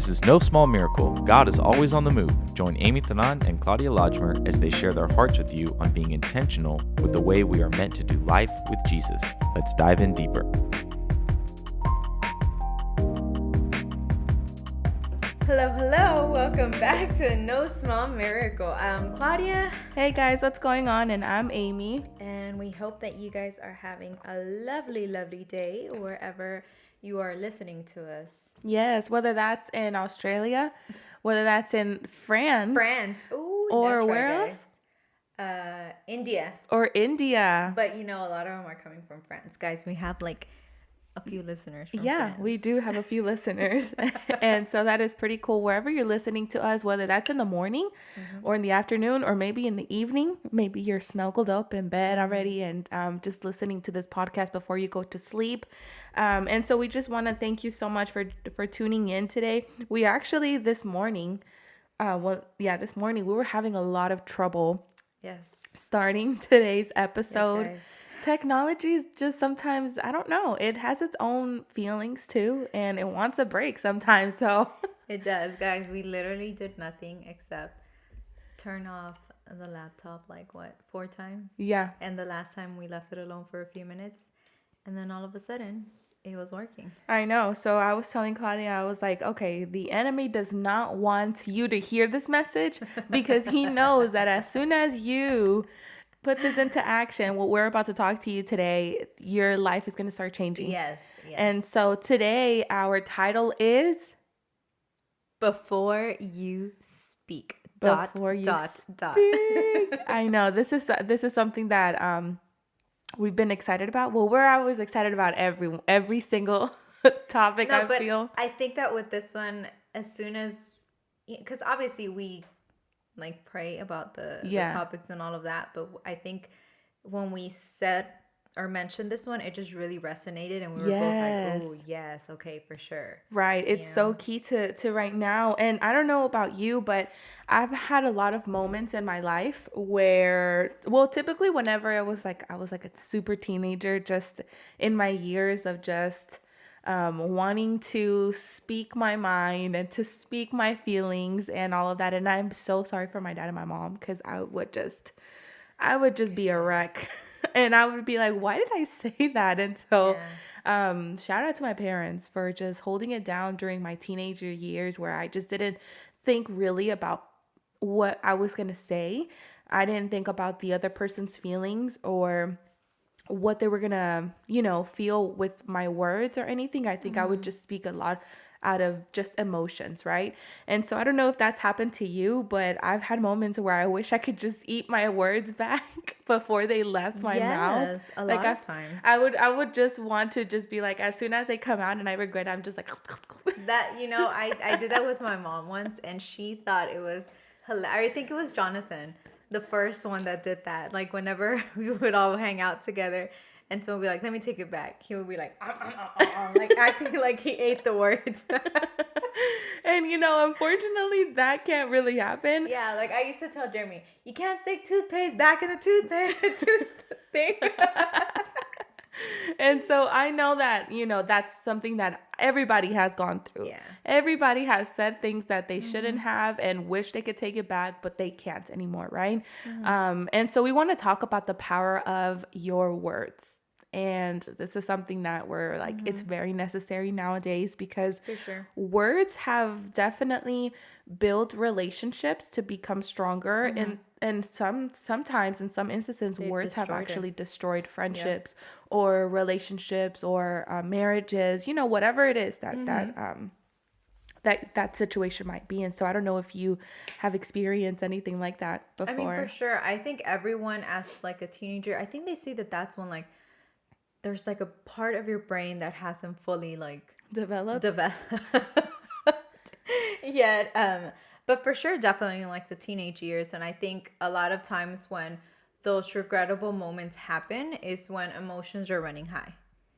This is no small miracle. God is always on the move. Join Amy Thanan and Claudia Lodgemer as they share their hearts with you on being intentional with the way we are meant to do life with Jesus. Let's dive in deeper. Hello. Welcome back to No Small Miracle. I'm Claudia. Hey guys, what's going on? And I'm Amy. And we hope that you guys are having a lovely, lovely day wherever you are listening to us. Yes, whether that's in Australia, whether that's in France. Ooh, or where right, else? India. Or India. But a lot of them are coming from France. Guys, we have a few listeners from France. We do have a few listeners. And so that is pretty cool. Wherever you're listening to us, whether that's in the morning or in the afternoon or maybe in the evening, maybe you're snuggled up in bed already and just listening to this podcast before you go to sleep. And so we just want to thank you so much for tuning in today. We actually this morning we were having a lot of trouble starting today's episode. Yes, Technology is just sometimes, I don't know, it has its own feelings too, and it wants a break sometimes. So it does, guys. We literally did nothing except turn off the laptop 4 times? yeah, And the last time we left it alone for a few minutes, and then all of a sudden it was working. I know. So I was telling Claudia, I was like, okay, the enemy does not want you to hear this message because he knows that as soon as you put this into action, what we're about to talk to you today, your life is going to start changing. Yes. And so today our title is Before You Speak. Before you speak. I know this is something that we've been excited about. Well, we're always excited about every single topic. Feel. I think that with this one, as soon as, because obviously we pray about the topics and all of that, but I think when we said or mentioned this one, it just really resonated, and we were both like, oh yes, okay, for sure. Right. It's so key to right now. And I don't know about you, but I've had a lot of moments in my life where, well, typically whenever I was like a super teenager, just in my years of just wanting to speak my mind and to speak my feelings and all of that. And I'm so sorry for my dad and my mom, because I would just be a wreck. And I would be like, why did I say that? And so shout out to my parents for just holding it down during my teenager years, where I just didn't think really about what I was going to say. I didn't think about the other person's feelings or what they were going to, feel with my words or anything. I think I would just speak a lot out of just emotions, right? And so I don't know if that's happened to you, but I've had moments where I wish I could just eat my words back before they left my mouth. Yes, a lot of times. I would just want to just be like, as soon as they come out and I regret it, I'm just like that. I did that with my mom once, and she thought it was hilarious. I think it was Jonathan, the first one that did that. Like whenever we would all hang out together, and so we'd be like, let me take it back. He would be like, like acting like he ate the words. And unfortunately that can't really happen. Yeah, like I used to tell Jeremy, you can't stick toothpaste back in the toothpaste thing. And so I know that, that's something that everybody has gone through. Yeah. Everybody has said things that they shouldn't have and wish they could take it back, but they can't anymore, right? And so we want to talk about the power of your words. And this is something that we're like, it's very necessary nowadays, because words have definitely built relationships to become stronger. And sometimes in some instances, words have actually destroyed friendships or relationships or marriages, whatever it is that situation might be. And so I don't know if you have experienced anything like that before. I mean, for sure. I think everyone as a teenager, I think they say that that's when there's a part of your brain that hasn't fully developed yet. But for sure, definitely in the teenage years. And I think a lot of times when those regrettable moments happen is when emotions are running high.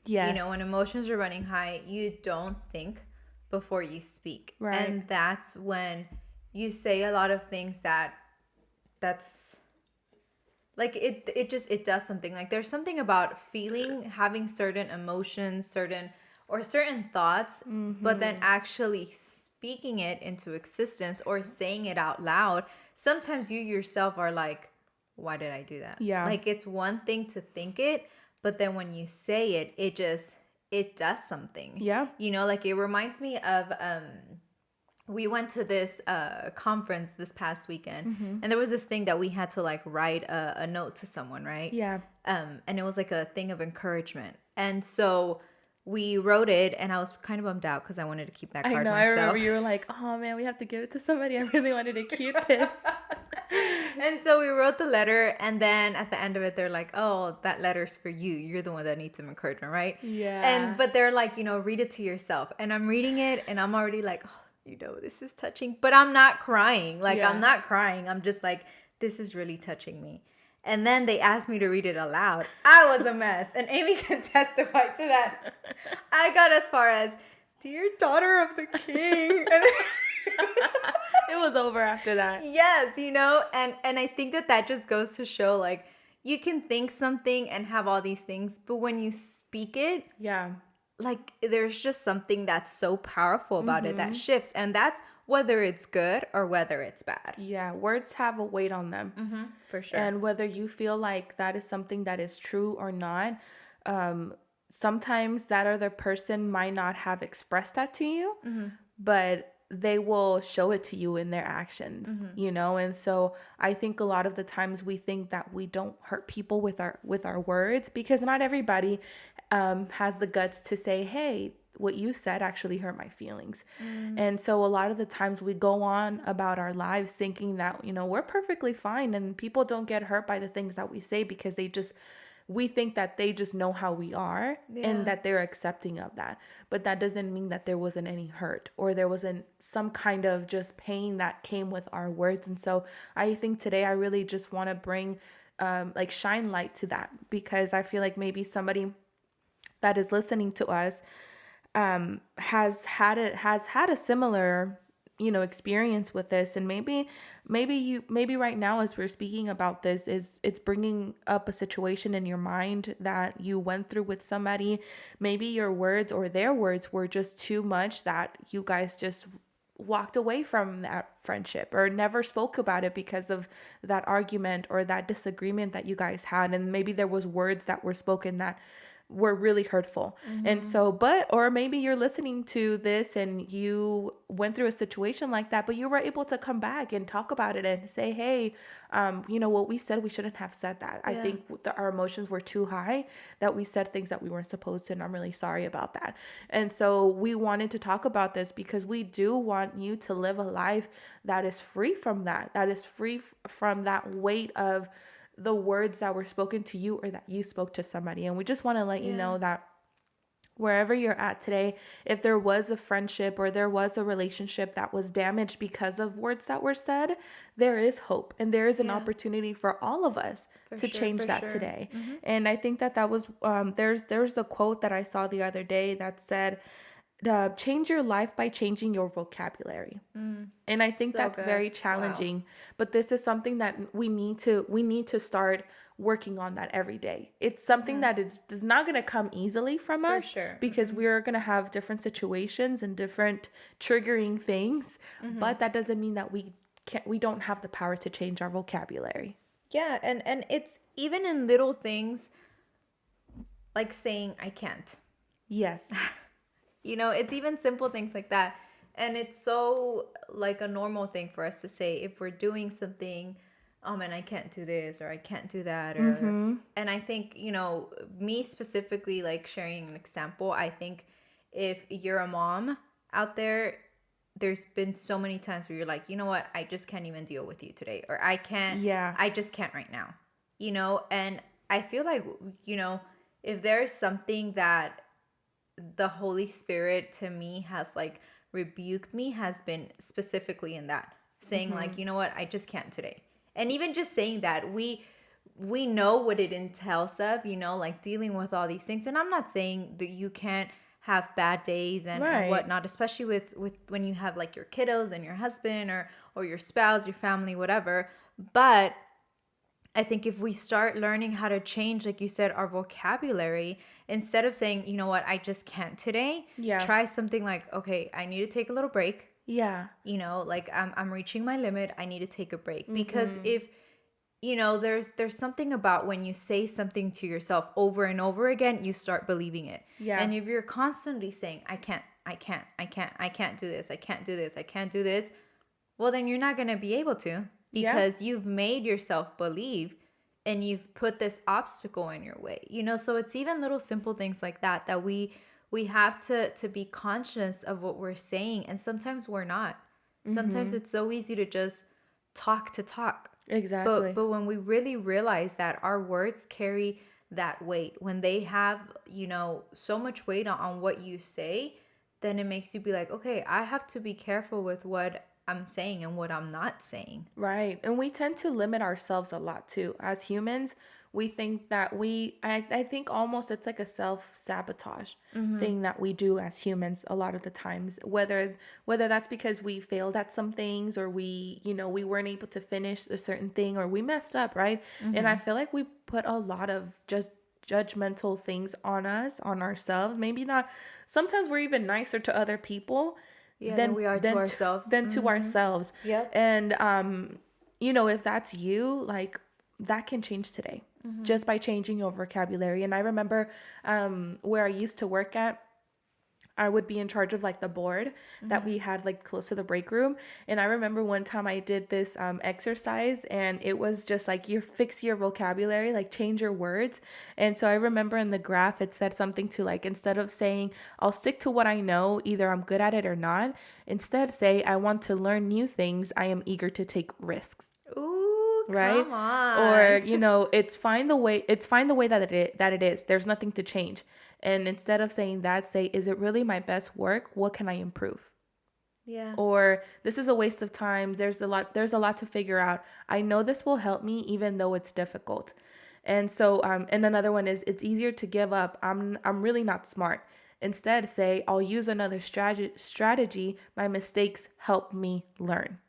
Yes. When emotions are running high, you don't think before you speak. Right. And that's when you say a lot of things that's it does something. There's something about having certain emotions, certain thoughts, but then actually speaking it into existence or saying it out loud, sometimes you yourself are like, why did I do that? Yeah. Like, it's one thing to think it, but then when you say it, it does something. Yeah. You know, like, it reminds me of we went to this conference this past weekend, and there was this thing that we had to like write a note to someone, right? Yeah. And it was like a thing of encouragement, and so we wrote it, and I was kind of bummed out because I wanted to keep that card I know. myself. I remember you were like, "Oh man, we have to give it to somebody. I really wanted to keep this." And so we wrote the letter, and then at the end of it, they're like, "Oh, that letter's for you. You're the one that needs some encouragement, right?" Yeah. But they're like, read it to yourself. And I'm reading it, and I'm already like, oh, this is touching. But I'm not crying. Like, Yeah. I'm not crying. I'm just like, this is really touching me. And then they asked me to read it aloud. I was a mess, and Amy can testify to that. I got as far as, "Dear daughter of the king." It was over after that. Yes, and I think that just goes to show, like, you can think something and have all these things, but when you speak it, Yeah. like, there's just something that's so powerful about it that shifts, and that's whether it's good or whether it's bad. Yeah. Words have a weight on them. For sure. And whether you feel like that is something that is true or not, sometimes that other person might not have expressed that to you, but they will show it to you in their actions, And so I think a lot of the times we think that we don't hurt people with our words, because not everybody has the guts to say, "Hey, what you said actually hurt my feelings." And so a lot of the times we go on about our lives thinking that, we're perfectly fine, and people don't get hurt by the things that we say because we think that they just know how we are and that they're accepting of that. But that doesn't mean that there wasn't any hurt or there wasn't some kind of just pain that came with our words. And so I think today I really just want to bring shine light to that, because I feel like maybe somebody that is listening to us has had a similar experience with this, and maybe right now as we're speaking about this, it's bringing up a situation in your mind that you went through with somebody. Maybe your words or their words were just too much, that you guys just walked away from that friendship or never spoke about it because of that argument or that disagreement that you guys had, and maybe there was words that were spoken that were really hurtful. And so, or maybe you're listening to this and you went through a situation like that, but you were able to come back and talk about it and say, "Hey, what we said, we shouldn't have said that. I think our emotions were too high, that we said things that we weren't supposed to, and I'm really sorry about that." And so we wanted to talk about this because we do want you to live a life that is free from that is free from that weight of the words that were spoken to you or that you spoke to somebody. And we just want to let you know that wherever you're at today, if there was a friendship or there was a relationship that was damaged because of words that were said, there is hope and there is an opportunity for all of us to change that today. And I think that was there's a quote that I saw the other day that said, "Change your life by changing your vocabulary." And I think that's very challenging. But this is something that we need to start working on that every day. It's something that is not going to come easily from us, because we're going to have different situations and different triggering things. But that doesn't mean that we don't have the power to change our vocabulary. Yeah, and it's even in little things like saying "I can't." Yes. It's even simple things like that. And it's so like a normal thing for us to say if we're doing something, "Oh man, I can't do this," or "I can't do that." Or and I think, me specifically, like sharing an example, I think if you're a mom out there, there's been so many times where you're like, "You know what? I just can't even deal with you today." Or I just can't right now. And I feel like, if there's something that the Holy Spirit to me has like rebuked me, has been specifically in that, saying like, "You know what? I just can't today." And even just saying that, we know what it entails of, like dealing with all these things. And I'm not saying that you can't have bad days and whatnot, especially with when you have like your kiddos and your husband or your spouse, your family, whatever. But I think if we start learning how to change, like you said, our vocabulary, instead of saying, "You know what, I just can't today," try something like, "Okay, I need to take a little break. Yeah. You know, like I'm reaching my limit. I need to take a break. Because if you know, there's something about when you say something to yourself over and over again, you start believing it. Yeah. And if you're constantly saying, I can't, I can't, I can't, I can't do this, I can't do this, I can't do this, well, then you're not going to be able to, Yeah. because you've made yourself believe and you've put this obstacle in your way. You know, so it's even little simple things like that that we have to be conscious of what we're saying, and sometimes we're not. Sometimes it's so easy to just talk to talk. Exactly. But when we really realize that our words carry that weight, when they have, you know, so much weight on what you say, then it makes you be like, okay, I have to be careful with what I'm saying and what I'm not saying. Right. And we tend to limit ourselves a lot too. As humans, we think that I think almost it's like a self-sabotage thing that we do as humans a lot of the times. Whether that's because we failed at some things, or we weren't able to finish a certain thing, or we messed up, right? And I feel like we put a lot of just judgmental things on us, on ourselves. Maybe not, sometimes we're even nicer to other people Yeah, than we are to ourselves. than to ourselves. Yep. And if that's you, like, that can change today just by changing your vocabulary. And I remember where I used to work at, I would be in charge of like the board that we had like close to the break room. And I remember one time I did this exercise, and it was just like, you fix your vocabulary, like change your words. And so I remember in the graph, it said something to like, instead of saying, I'll stick to what I know, either I'm good at it or not, instead say, I want to learn new things. I am eager to take risks. Ooh, Right? come on. Or, it's fine the way that it is. There's nothing to change. And instead of saying that, say, is it really my best work? What can I improve? Yeah. Or this is a waste of time. There's a lot to figure out. I know this will help me even though it's difficult. And so and another one is, it's easier to give up. I'm really not smart. Instead, say, I'll use another strategy. My mistakes help me learn.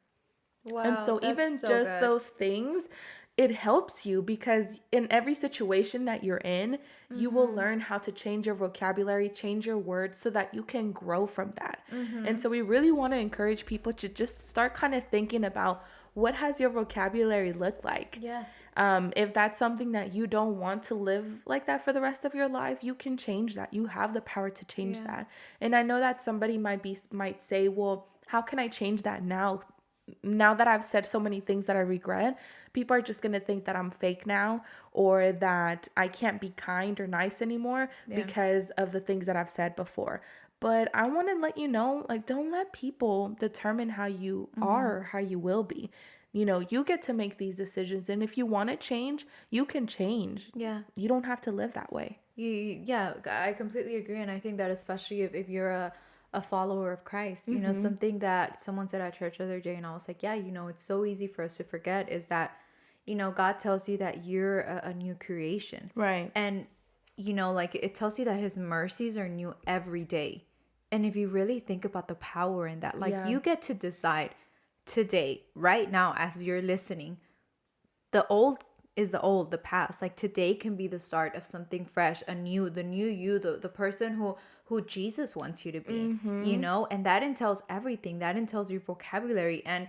Wow. And so that's even so just good. those things, it helps you, because in every situation that you're in, you will learn how to change your vocabulary, change your words, so that you can grow from that. And so we really want to encourage people to just start kind of thinking about, what has your vocabulary look like? Yeah. If that's something that you don't want to live like that for the rest of your life, you can change that. You have the power to change that. And I know that somebody might say, well, how can I change that now? Now that I've said so many things that I regret, people are just going to think that I'm fake now, or that I can't be kind or nice anymore because of the things that I've said before. But I want to let you know, like, don't let people determine how you are or how you will be. You get to make these decisions. And if you want to change, you can change. Yeah. You don't have to live that way. Yeah, I completely agree. And I think that especially if you're a follower of Christ, you know, something that someone said at church the other day, and I was like, yeah, it's so easy for us to forget, is that, God tells you that you're a new creation. Right. And, like, it tells you that his mercies are new every day. And if you really think about the power in that, like, you get to decide today, right now, as you're listening, the old is the old, the past. Like, today can be the start of something fresh, the new you, the person who Jesus wants you to be, and that entails everything. That entails your vocabulary. And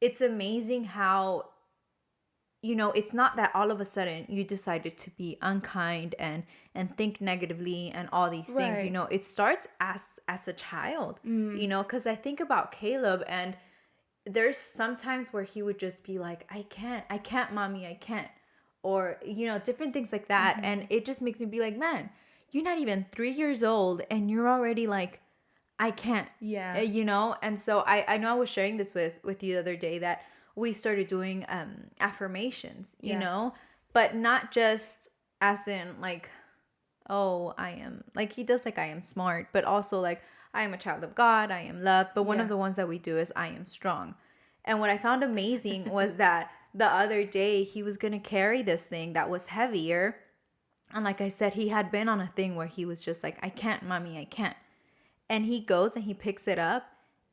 it's amazing how, it's not that all of a sudden you decided to be unkind and think negatively and all these things. Right. It starts as a child, because I think about Caleb, and there's sometimes where he would just be like, I can't, mommy, I can't. Or, different things like that. And it just makes me be like, man, you're not even 3 years old and you're already like, I can't. Yeah. And so I know I was sharing this with you the other day, that we started doing affirmations, but not just as in like, oh, I am, like he does, like, I am smart, but also like, I am a child of God, I am loved. But one of the ones that we do is, I am strong. And what I found amazing was that the other day he was going to carry this thing that was heavier. And like I said, he had been on a thing where he was just like, I can't, mommy, I can't. And he goes and he picks it up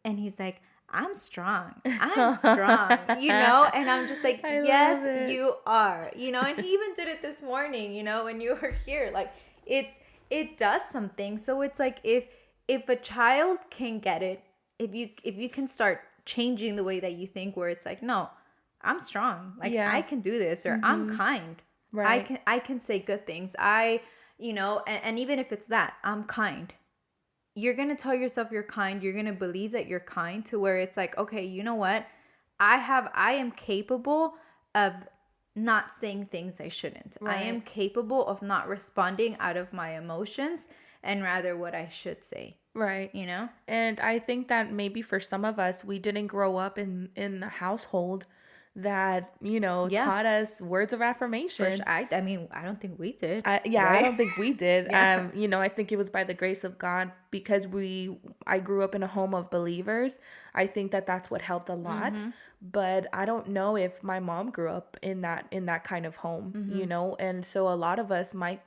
and he's like, I'm strong. I'm strong, And I'm just like, yes, you are, And he even did it this morning, when you were here. Like, it does something. So it's like, if a child can get it, if you can start changing the way that you think, where it's like, no, I'm strong, like Yeah. I can do this, or I'm kind, Right. I can say good things, and even if it's that I'm kind, you're gonna tell yourself you're kind, you're gonna believe that you're kind, to where it's like, okay, you know what, I am capable of not saying things I shouldn't. I am Right. capable of not responding out of my emotions, and rather what I should say, Right. you know? And I think that maybe for some of us, we didn't grow up in a household that, Yeah, taught us words of for sure. affirmation. I mean, I don't think we did, Yeah, I right? don't think we did. Yeah. I think it was by the grace of God because I grew up in a home of believers. I think that that's what helped a lot. Mm-hmm. But I don't know if my mom grew up in that kind of home, Mm-hmm. And so a lot of us might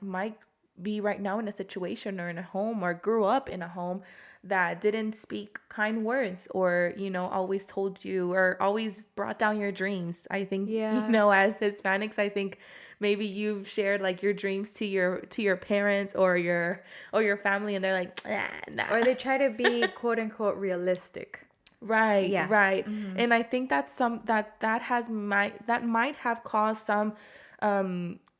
be right now in a situation or in a home or grew up in a home that didn't speak kind words or, always told you or always brought down your dreams. I think, Yeah. as Hispanics, I think maybe you've shared like your dreams to your parents or your family and they're like, nah. Or they try to be quote unquote realistic. Right, Yeah. right. Mm-hmm. And I think that's some that might have caused some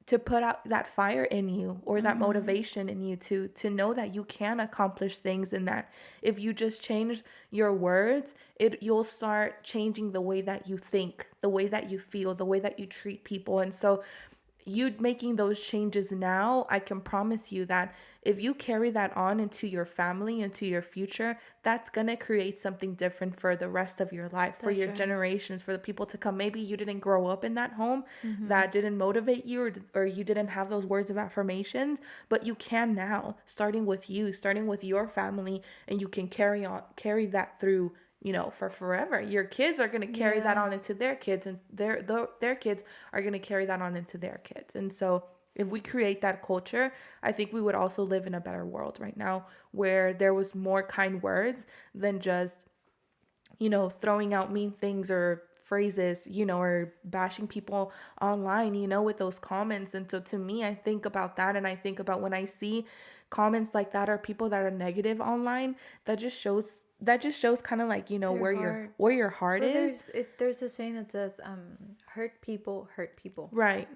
to put out that fire in you or that Mm-hmm. motivation in you to know that you can accomplish things and that if you just change your words, you'll start changing the way that you think, the way that you feel, the way that you treat people. And so you making those changes now, I can promise you that if you carry that on into your family, into your future, that's going to create something different for the rest of your life, for That's your right. generations, for the people to come. Maybe you didn't grow up in that home Mm-hmm. that didn't motivate you or you didn't have those words of affirmations, but you can now, starting with you, starting with your family, and you can carry that through for forever. Your kids are going to carry that Yeah. on into their kids, and their kids are going to carry that on into their kids. And so if we create that culture, I think we would also live in a better world right now where there was more kind words than just, throwing out mean things or phrases, or bashing people online, with those comments. And so to me, I think about that and I think about when I see comments like that or people that are negative online, that just shows kind of like, Their where your heart. where your heart Well, is. there's a saying that says, hurt people. Right.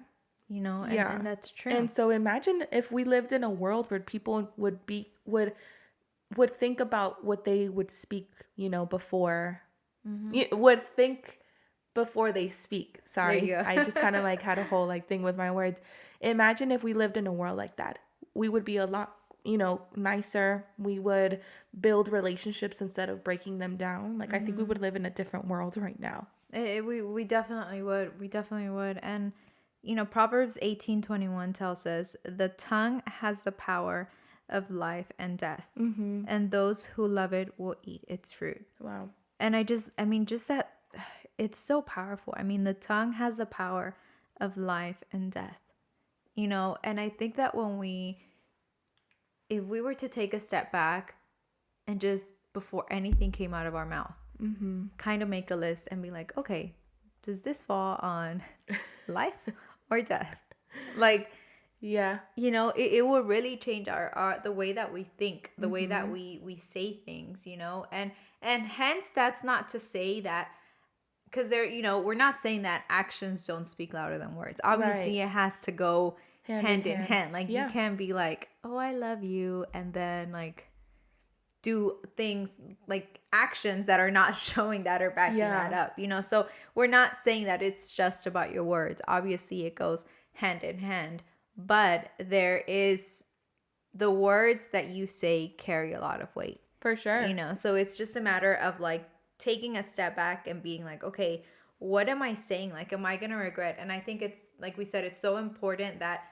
And Yeah. that's true. And so imagine if we lived in a world where people would think about what they would speak, before Mm-hmm. would think before they speak. There Sorry. you go. I just kind of like had a whole like thing with my words. Imagine if we lived in a world like that. We would be a lot, nicer. We would build relationships instead of breaking them down. Like I think we would live in a different world right now. We definitely would. We definitely would. And Proverbs 18:21 tells us, the tongue has the power of life and death, Mm-hmm. and those who love it will eat its fruit. Wow. And just that, it's so powerful. I mean, the tongue has the power of life and death. And I think that if we were to take a step back and just before anything came out of our mouth, Mm-hmm. kind of make a list and be like, okay, does this fall on life or death? Like, Yeah. it will really change our the way that we think, the way that Mm-hmm. we say things, and hence that's not to say that, because we're not saying that actions don't speak louder than words. Obviously, Right. it has to go hand in hand. hand. Like, you Yeah. can't be like, oh, I love you, and then like do things, like actions that are not showing that or backing Yeah. that up. So we're not saying that it's just about your words. Obviously, it goes hand in hand, but there is, the words that you say carry a lot of weight. For sure. So it's just a matter of like taking a step back and being like, okay, what am I saying? Like, am I gonna regret? And I think it's, like we said, it's so important that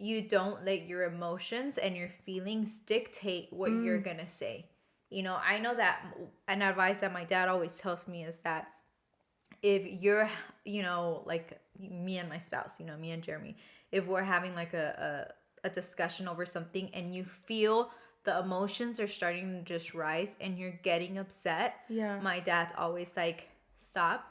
you don't let your emotions and your feelings dictate what you're gonna say. I know that an advice that my dad always tells me is that if you're, like me and my spouse, me and Jeremy, if we're having like a discussion over something and you feel the emotions are starting to just rise and you're getting upset, Yeah. my dad's always like, stop,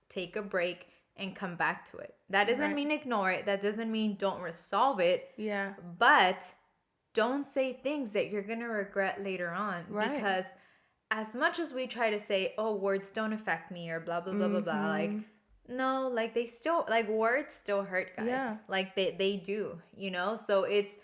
take a break, and come back to it. That doesn't Right. mean ignore it. That doesn't mean don't resolve it. Yeah. But don't say things that you're going to regret later on. Right. Because as much as we try to say, oh, words don't affect me or blah blah blah blah blah, like no, like they still, like words still hurt, guys. Yeah. Like they do, you know? So it's,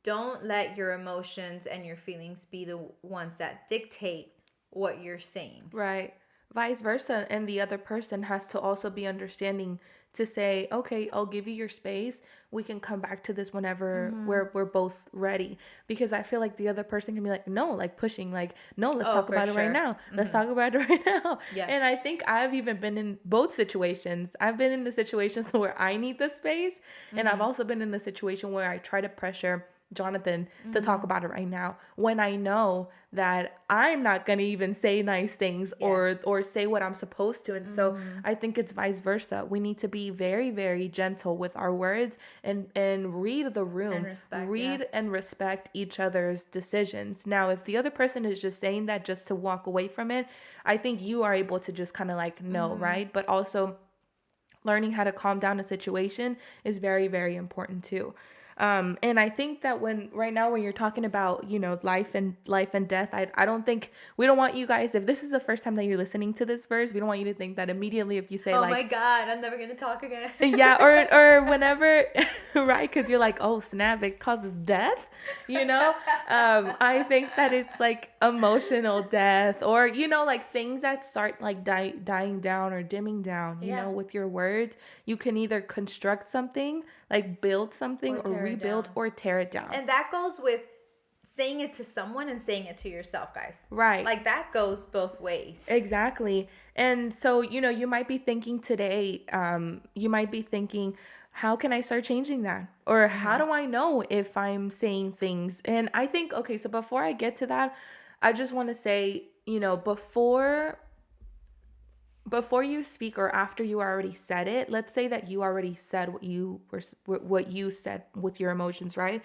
don't let your emotions and your feelings be the ones that dictate what you're saying. Right. Vice versa. And the other person has to also be understanding to say, okay, I'll give you your space. We can come back to this whenever we're both ready. Because I feel like the other person can be like, no, like pushing, like, no, let's talk for about it right sure. now. Let's talk about it right now. Yeah. And I think I've even been in both situations. I've been in the situations where I need the space. And I've also been in the situation where I try to pressure Jonathan to talk about it right now when I know that I'm not going to even say nice things or say what I'm supposed to. And so I think it's vice versa. We need to be very, very gentle with our words and read the room, And respect, read and respect each other's decisions. Now, if the other person is just saying that just to walk away from it, I think you are able to just kind of like, no, right? But also learning how to calm down a situation is very, very important too. And I think that when you're talking about, life and death, I don't think, we don't want you guys, if this is the first time that you're listening to this verse, we don't want you to think that immediately if you say Oh like, my God, I'm never gonna talk again. yeah, or whenever, right? Because you're like, oh snap, it causes death, I think that it's like emotional death, or like things that start like dying down or dimming down. With your words, you can either construct something, like build something, or rebuild, or tear it down. And that goes with saying it to someone and saying it to yourself, guys. Right. Like that goes both ways. Exactly. And so, you might be thinking today, how can I start changing that? Or how do I know if I'm saying things? And I think, okay, so before I get to that, I just want to say, before you speak or after you already said it, let's say that you already said what you said with your emotions, right?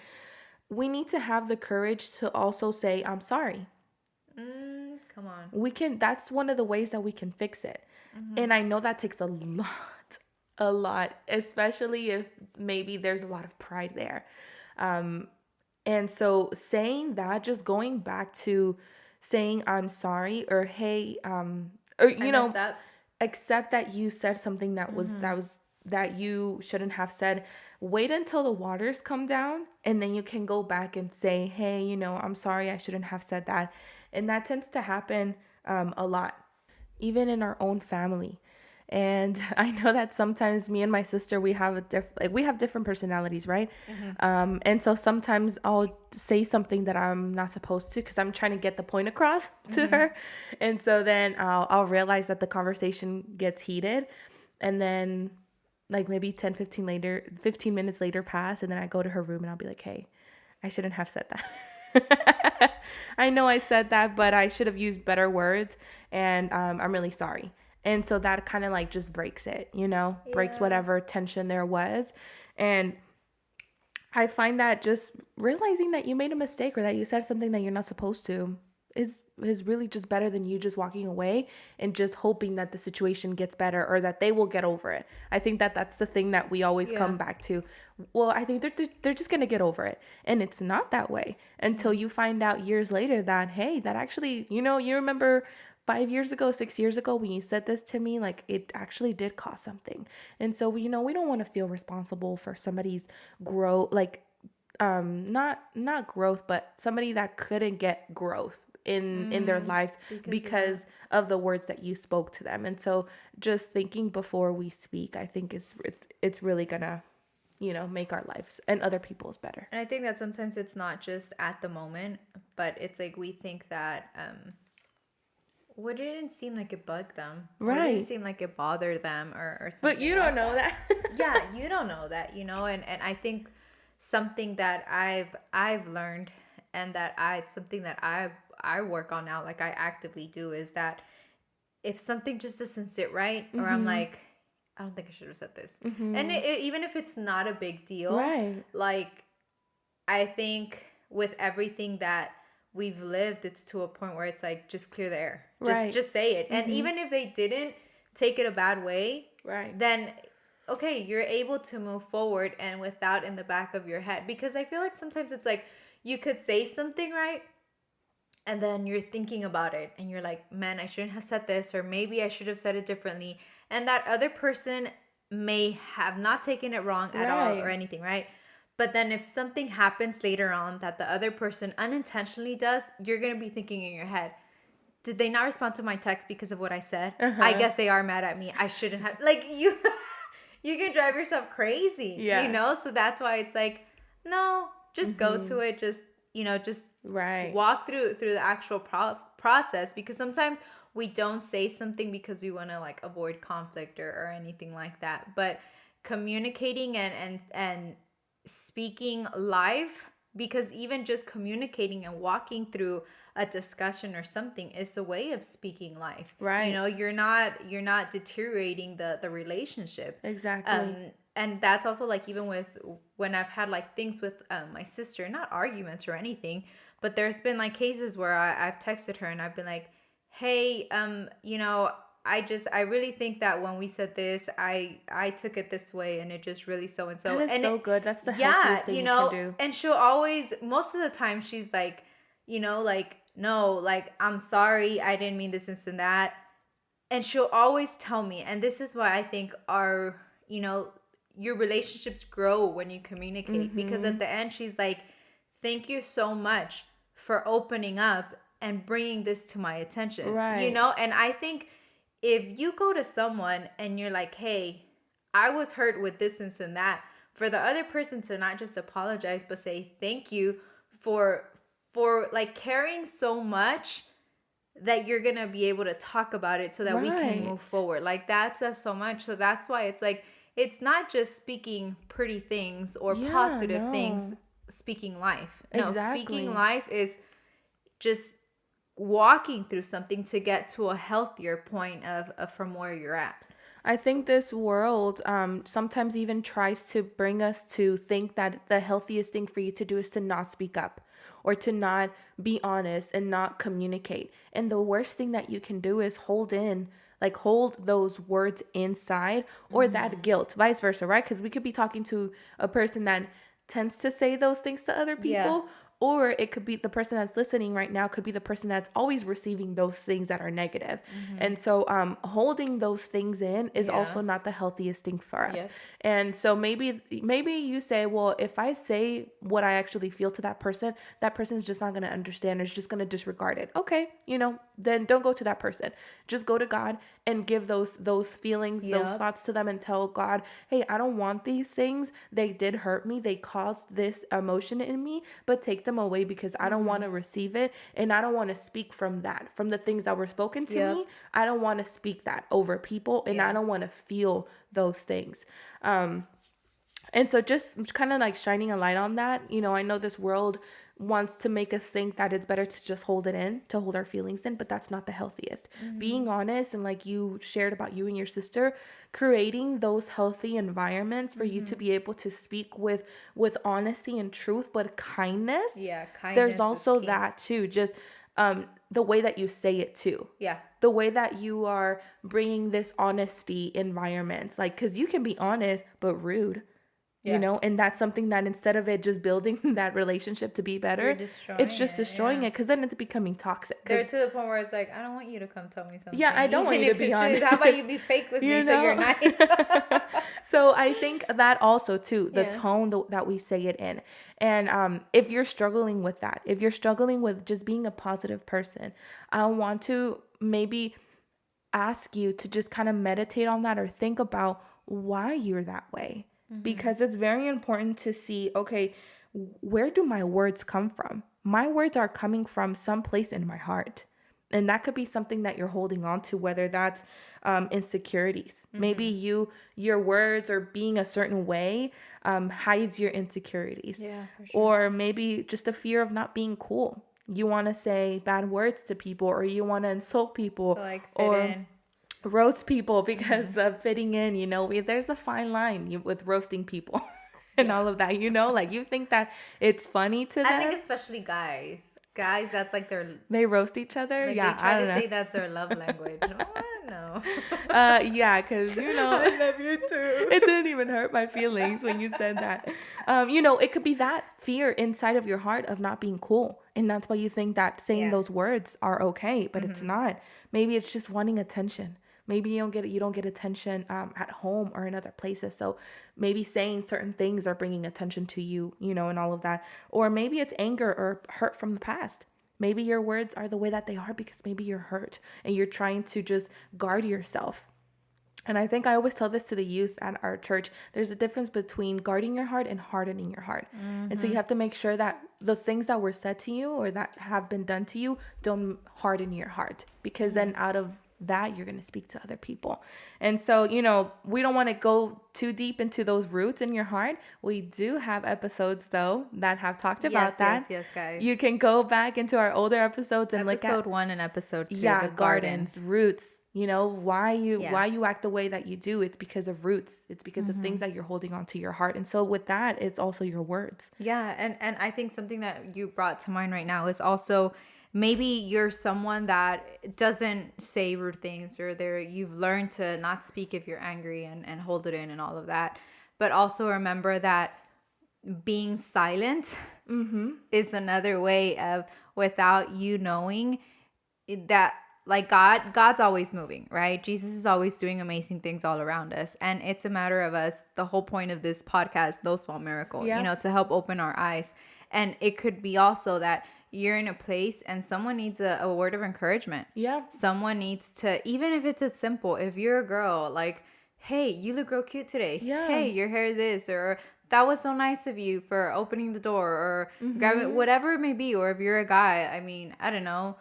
We need to have the courage to also say, I'm sorry. Come on. That's one of the ways that we can fix it. And I know that takes a lot, especially if maybe there's a lot of pride there. And so saying that, just going back to saying, I'm sorry, or, hey, or, accept that you said something that you shouldn't have said. Wait until the waters come down, and then you can go back and say, hey, I'm sorry, I shouldn't have said that. And that tends to happen a lot, even in our own family. And I know that sometimes me and my sister, we have different personalities, right? And so sometimes I'll say something that I'm not supposed to because I'm trying to get the point across to her. And so then I'll realize that the conversation gets heated, and then like maybe 15 minutes later pass, and then I go to her room and I'll be like, hey, I shouldn't have said that. I know I said that, but I should have used better words, and I'm really sorry. And so that kind of like just breaks it, breaks whatever tension there was. And I find that just realizing that you made a mistake or that you said something that you're not supposed to is really just better than you just walking away and just hoping that the situation gets better or that they will get over it. I think that that's the thing that we always come back to. Well, I think they're just going to get over it. And it's not that way until you find out years later that, hey, that actually, you remember 5 years ago, 6 years ago, when you said this to me, like it actually did cost something. And so, we don't want to feel responsible for somebody's growth, like, not growth, but somebody that couldn't get growth in their lives because of the words that you spoke to them. And so just thinking before we speak, I think it's really gonna, make our lives and other people's better. And I think that sometimes it's not just at the moment, but it's like we think that, it didn't seem like it bugged them. Right. It didn't seem like it bothered them or something. But you don't know that. Yeah, you don't know that, and I think something that I've learned and that it's something that I work on now, like I actively do, is that if something just doesn't sit right, or I'm like, I don't think I should have said this. And even if it's not a big deal, Right. like I think with everything that we've lived, it's to a point where it's like, just clear the air. Just say it. And even if they didn't take it a bad way, Right. then okay, you're able to move forward and without in the back of your head. Because I feel like sometimes it's like you could say something, right? and then you're thinking about it and you're like, man, I shouldn't have said this, or maybe I should have said it differently. And that other person may have not taken it wrong at all or Right. anything, right? But then if something happens later on that the other person unintentionally does, you're going to be thinking in your head, did they not respond to my text because of what I said? I Uh-huh. guess they are mad at me. I shouldn't have. Like, you you can drive yourself crazy, Yeah. So that's why it's like, no, just go to Mm-hmm. it. Just, just Right. walk through the actual process, because sometimes we don't say something because we want to like avoid conflict or anything like that. But communicating and speaking live, because even just communicating and walking through a discussion or something is a way of speaking life. Right. You're not deteriorating the relationship. Exactly. And that's also like, even with when I've had like things with my sister, not arguments or anything, but there's been like cases where I've texted her and I've been like, hey, I really think that when we said this, I took it this way, and it just really so and so. That is And so good. That's the yeah, healthiest thing you can do. and she'll always, most of the time, she's like, like, no, like, I'm sorry, I didn't mean this and that. And she'll always tell me, and this is why I think your relationships grow when you communicate, because Mm-hmm. at the end she's like, thank you so much for opening up and bringing this to my attention. Right. And I think if you go to someone and you're like, hey, I was hurt with this and that, for the other person to not just apologize but say thank you for like caring so much that you're gonna be able to talk about it so that we can Right. move forward. Like, that says so much. So that's why it's like, it's not just speaking pretty things or Yeah, positive things, no. speaking life. No, speaking Exactly. life is just walking through something to get to a healthier point of from where you're at. I think this world sometimes even tries to bring us to think that the healthiest thing for you to do is to not speak up or to not be honest and not communicate. And the worst thing that you can do is hold those words inside, or that guilt, vice versa, right? Because we could be talking to a person that tends to say those things to other Yeah. people, or it could be the person that's listening right now could be the person that's always receiving those things that are negative. And so holding those things in is Yeah. also not the healthiest thing for us. Yep. And so maybe you say, well, if I say what I actually feel to that person's just not going to understand, or is just going to disregard it. Okay, then don't go to that person. Just go to God and give those feelings, those Yep. thoughts to them, and tell God, hey, I don't want these things. They did hurt me. They caused this emotion in me, but take them away, because I don't want to receive it, and I don't want to speak from the things that were spoken to Yep. me. I don't want to speak that over people, and I Yeah. don't want to feel those things. And so just kind of like shining a light on that, I know this world wants to make us think that it's better to just hold it in, to hold our feelings in, but that's not the healthiest. Being honest, and like you shared about you and your sister, creating those healthy environments for you to be able to speak with honesty and truth, but kindness. Yeah, kindness There's is also key. that too, just the way that you say it too, Yeah. the way that you are bringing this honesty environment, like, because you can be honest but rude, Yeah. and that's something that, instead of it just building that relationship to be better, You're destroying it's just it, destroying yeah. it, because then it's becoming toxic. They're 'Cause to the point where it's like, I don't want you to come tell me something. yeah, I don't want Even you to if be it's honest. truth. How about you be fake with me so you're nice? So I think that also too, the Yeah. tone that we say it in. And if you're struggling with that, if you're struggling with just being a positive person, I want to maybe ask you to just kind of meditate on that, or think about why you're that way. Because it's very important to see, okay, where do my words come from? My words are coming from some place in my heart. And that could be something that you're holding on to, whether that's insecurities. Maybe your words, or being a certain way, hides your insecurities. Yeah, for sure. Or maybe just a fear of not being cool. You want to say bad words to people, or you want to insult people, To like fit or in. roast people because of fitting in. There's a fine line with roasting people and all of that. Like, you think that it's funny to them. I think especially guys. Guys, that's like their, They roast each other. like Yeah, they try I to don't say that's their love language. No. yeah, because I love you too. it didn't even hurt my feelings when you said that. It could be that fear inside of your heart of not being cool, and that's why you think that saying Yeah. those words are okay, but it's not. Maybe it's just wanting attention. Maybe you don't get attention at home or in other places. So maybe saying certain things are bringing attention to you, and all of that. Or maybe it's anger or hurt from the past. Maybe your words are the way that they are because maybe you're hurt and you're trying to just guard yourself. And I think I always tell this to the youth at our church. There's a difference between guarding your heart and hardening your heart. And so you have to make sure that the things that were said to you or that have been done to you don't harden your heart, because then out of that you're going to speak to other people. And so, we don't want to go too deep into those roots in your heart. We do have episodes though that have talked about that. Yes, guys. You can go back into our older episodes and look at episode 1 and episode 2. yeah, the gardens, roots, why you act the way that you do. It's because of roots. It's because of things that you're holding onto your heart. And so with that, it's also your words. Yeah, and I think something that you brought to mind right now is also, maybe you're someone that doesn't say rude things, or you've learned to not speak if you're angry and hold it in and all of that. But also remember that being silent is another way of, without you knowing that, like, God's always moving, right? Jesus is always doing amazing things all around us. And it's a matter of us, the whole point of this podcast, No Small Miracle, to help open our eyes. And it could be also that you're in a place and someone needs a word of encouragement. Yeah. Someone needs to, even if it's as simple, if you're a girl, like, hey, you look real cute today. Yeah. Hey, your hair is this, or that was so nice of you for opening the door, or grabbing, whatever it may be. Or if you're a guy, I mean, I don't know.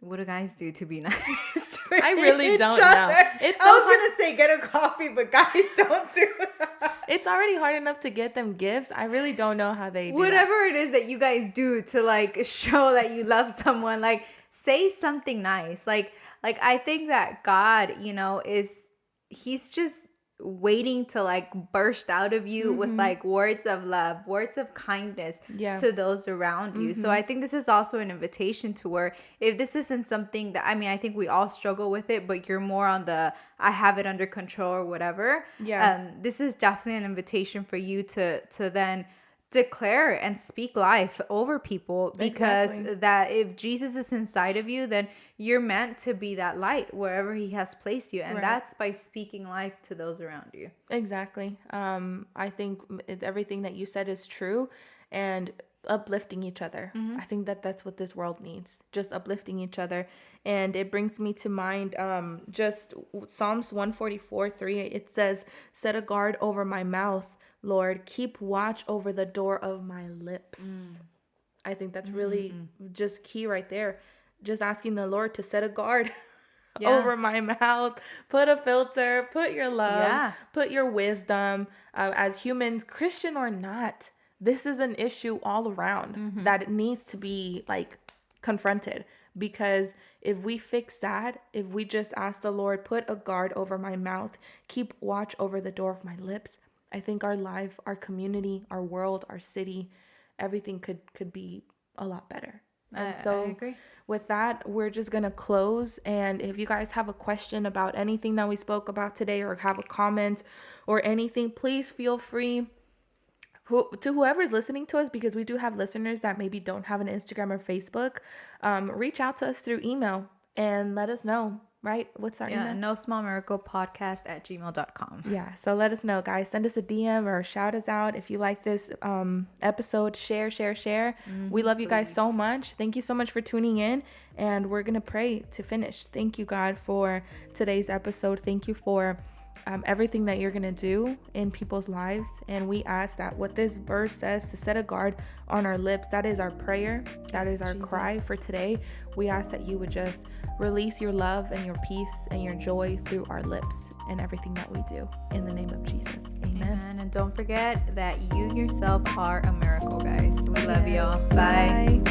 What do guys do to be nice? I really don't know. I was going to say get a coffee, but guys don't do that. It's already hard enough to get them gifts. I really don't know how they do whatever it is that you guys do to, like, show that you love someone, like, say something nice. Like I think that God, he's just waiting to, like, burst out of you with, like, words of love, words of kindness to those around you. So I think this is also an invitation to where, if this isn't something that, I mean, I think we all struggle with it, but you're more on the I have it under control or whatever. This is definitely an invitation for you to then declare and speak life over people, because that if Jesus is inside of you, then you're meant to be that light wherever he has placed you, and that's by speaking life to those around you. Exactly. I think everything that you said is true, and uplifting each other. I think that's what this world needs, just uplifting each other. And it brings me to mind just Psalms 144:3. It says, set a guard over my mouth, Lord, keep watch over the door of my lips. I think that's really just key right there. Just asking the Lord to set a guard over my mouth, put a filter, put your love, put your wisdom. As humans, Christian or not, this is an issue all around that it needs to be, like, confronted. Because if we fix that, if we just ask the Lord, put a guard over my mouth, keep watch over the door of my lips, I think our life, our community, our world, our city, everything could be a lot better. And so I agree. With that, we're just going to close. And if you guys have a question about anything that we spoke about today, or have a comment or anything, please feel free to whoever's listening to us, because we do have listeners that maybe don't have an Instagram or Facebook. Reach out to us through email and let us know. Right? What's our email? No Small Miracle Podcast at gmail.com. Yeah. So let us know, guys. Send us a DM or shout us out. If you like this episode, share. We love you guys so much. Thank you so much for tuning in. And we're going to pray to finish. Thank you, God, for today's episode. Thank you for everything that you're going to do in people's lives. And we ask that what this verse says, to set a guard on our lips, that is our prayer. That is our cry for today. We ask that you would just release your love and your peace and your joy through our lips and everything that we do. In the name of Jesus. Amen. And don't forget that you yourself are a miracle, guys. We love y'all. Bye.